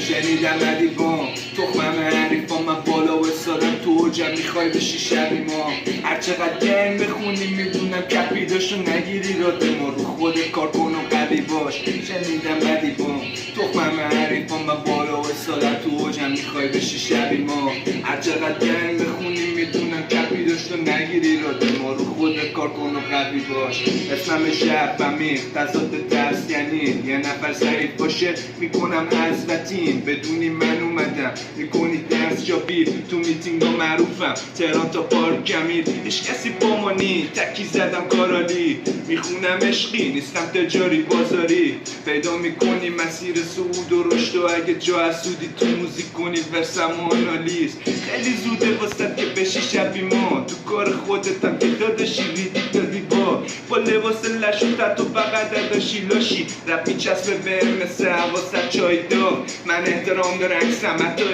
شنیدم ندی بام تخمم حریفام من بالا و سادم تو اوجم میخوای بشی شبی ما هر چقدر گنگ بخونی میدونم کپی داشت و نگیری را دما رو خودت کار کن و قوی باش شنیدم ندی بام تخمم حریفام من بالا و سادم تو اوجم میخوای بشی شبی ما هر چقدر گنگ بخونی میدونم کپی داشت و نگیری را دما رو خودت کار کن و قوی باش اسمم شب بمیخ تضاد ترس یعنی یه نفر ضعیف باشه میکنم حضرتین بدونی من اومدم میکنی دست یا بیر تو میتینگ ها معروفم تهران تا پارک جمیر هیچ کسی با ما نی تکی زدم کارالی میخونم عشقی نیستم تجاری بازاری پیدا میکنی مسیر صعود و رشد و اگه جا حسودی تو موزیک کنی ورسم و آنالیز خیلی زوده واسد که بشی شبی ما تو کار خودتم که داداشی ریدی دادی با لباس لش و تتو فقط داداشی لاشی رپ میچسبه به مثل حواست چای دار من احترام دارم عکسم حتی